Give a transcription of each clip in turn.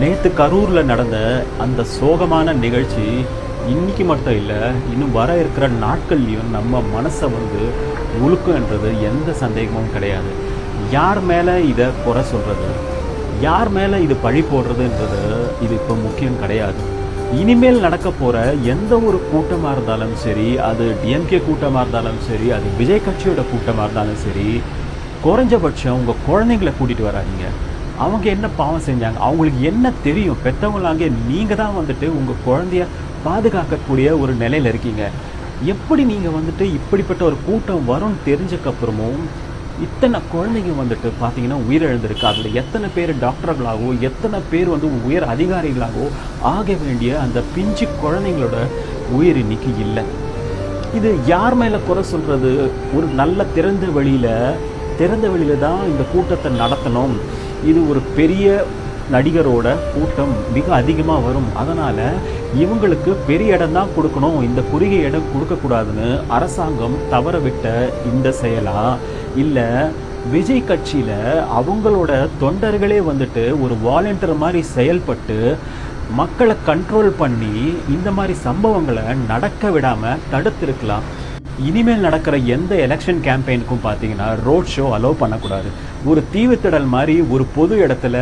நேற்று கரூரில் நடந்த அந்த சோகமான நிகழ்ச்சி இன்னைக்கு மட்டும் இல்லை, இன்னும் வர இருக்கிற நாட்கள்லையும் நம்ம மனசை உழுக்குன்றது எந்த சந்தேகமும் கிடையாது. யார் மேலே இதை குறை சொல்கிறது, யார் மேலே இது பழி போடுறதுன்றது இது இப்போ முக்கியம் கிடையாது. இனிமேல் நடக்க போகிற எந்த ஒரு கூட்டமாக இருந்தாலும் சரி, அது டிஎம்கே கூட்டமாக இருந்தாலும் சரி, அது விஜய் கட்சியோட கூட்டமாக இருந்தாலும் சரி, குறைஞ்சபட்சம் உங்கள் குழந்தைங்களை கூட்டிகிட்டு வராதீங்க. அவங்க என்ன பாவம் செஞ்சாங்க, அவங்களுக்கு என்ன தெரியும்? பெற்றவங்களாங்க நீங்கள் தான் உங்கள் குழந்தைய பாதுகாக்கக்கூடிய ஒரு நிலையில் இருக்கீங்க. எப்படி நீங்கள் இப்படிப்பட்ட ஒரு கூட்டம் வரும்னு தெரிஞ்சக்கப்புறமும் இத்தனை குழந்தைங்க பார்த்தீங்கன்னா உயிரிழந்திருக்கு. அதில் எத்தனை பேர் டாக்டர்களாகவோ, எத்தனை பேர் உயர் அதிகாரிகளாகவோ ஆக வேண்டிய அந்த பிஞ்சு குழந்தைங்களோட உயிர் இன்னைக்கு இல்லை. இது யார் மேலே குறை சொல்கிறது? ஒரு நல்ல திறந்த வெளியில் தான் இந்த கூட்டத்தை நடத்தணும். இது ஒரு பெரிய நடிகரோட கூட்டம் மிக அதிகமாக வரும், அதனால் இவங்களுக்கு பெரிய இடம் தான் கொடுக்கணும், இந்த குறுகிய இடம் கொடுக்கக்கூடாதுன்னு அரசாங்கம் தவற விட்ட இந்த செயலா, இல்லை விஜய் கட்சியில் அவங்களோட தொண்டர்களே ஒரு வாலண்டியர் மாதிரி செயல்பட்டு மக்களை கண்ட்ரோல் பண்ணி இந்த மாதிரி சம்பவங்களை நடக்க விடாமல் தடுத்திருக்கலாம். இனிமேல் நடக்கிற எந்த எலெக்ஷன் கேம்பெயினுக்கும் பார்த்தீங்கன்னா ரோட் ஷோ அலோவ் பண்ணக்கூடாது. ஒரு தீவுத்திடல் மாதிரி ஒரு பொது இடத்துல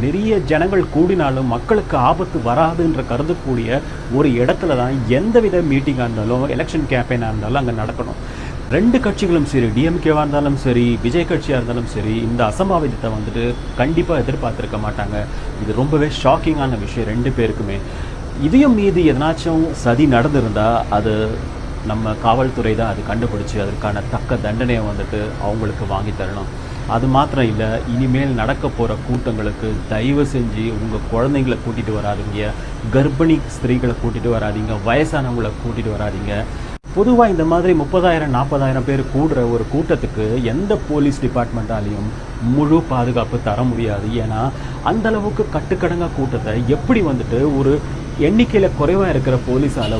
நிறைய ஜனங்கள் கூடினாலும் மக்களுக்கு ஆபத்து வராதுன்ற கருதக்கூடிய ஒரு இடத்துல தான் எந்தவித மீட்டிங்காக இருந்தாலும் எலெக்ஷன் கேம்பெயினாக இருந்தாலும் அங்கே நடக்கணும். ரெண்டு கட்சிகளும் சரி, டிஎம்கேவாக இருந்தாலும் சரி, விஜய் கட்சியாக இருந்தாலும் சரி, இந்த அசம்பாவிதத்தை கண்டிப்பாக எதிர்பார்த்துருக்க மாட்டாங்க. இது ரொம்பவே ஷாக்கிங்கான விஷயம் ரெண்டு பேருக்குமே. இதையும் மீது எதனாச்சும் சதி நடந்திருந்தால் அது நம்ம காவல்துறை தான் அது கண்டுபிடிச்சி அதற்கான தக்க தண்டனையை அவங்களுக்கு வாங்கி தரணும். அது மாத்திரம் இல்லை, இனிமேல் நடக்க போகிற கூட்டங்களுக்கு தயவு செஞ்சு உங்கள் குழந்தைங்களை கூட்டிகிட்டு வராதிங்க, கர்ப்பிணி ஸ்திரீகளை கூட்டிகிட்டு வராதிங்க, வயசானவங்களை கூட்டிகிட்டு வராதிங்க. பொதுவாக இந்த மாதிரி 30,000-40,000 பேர் கூடுற ஒரு கூட்டத்துக்கு எந்த போலீஸ் டிபார்ட்மெண்ட்டாலையும் முழு பாதுகாப்பு தர முடியாது. ஏன்னா அந்தளவுக்கு கட்டுக்கடங்காக கூட்டத்தை எப்படி ஒரு எண்ணிக்கையில் குறைவாக இருக்கிற போலீஸால்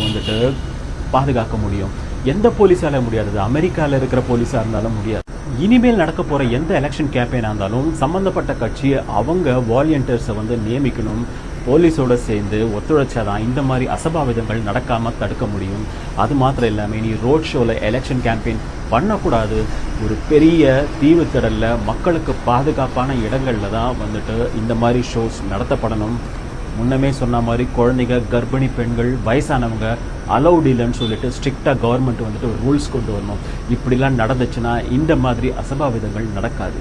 பாதுகாக்க முடியும்? எந்த போலீஸால முடியாது? அமெரிக்காவில் இருக்கிற போலீஸாக இருந்தாலும் முடியாது. இனிமேல் நடக்க போகிற எந்த எலெக்ஷன் கேம்பெயினாக இருந்தாலும் சம்மந்தப்பட்ட கட்சி அவங்க வாலண்டியர்ஸை நியமிக்கணும். போலீஸோடு சேர்ந்து ஒத்துழைச்சாதான் இந்த மாதிரி அசம்பாவிதங்கள் நடக்காமல் தடுக்க முடியும். அது மாத்திரம் இல்லாமல் இனி ரோட் ஷோவில் எலெக்ஷன் கேம்பெயின் பண்ணக்கூடாது. ஒரு பெரிய தீவுத்திடலில் மக்களுக்கு பாதுகாப்பான இடங்களில் தான் இந்த மாதிரி ஷோஸ் நடத்தப்படணும். முன்னமே சொன்ன மாதிரி குழந்தைங்க, கர்ப்பிணி பெண்கள், வயசானவங்க அலௌட் இல்லைன்னு ஸ்ட்ரிக்டாக கவர்மெண்ட் ஒரு ரூல்ஸ் கொண்டு வரணும். இப்படிலாம் நடந்துச்சுன்னா இந்த மாதிரி அசம்பாவிதங்கள் நடக்காது.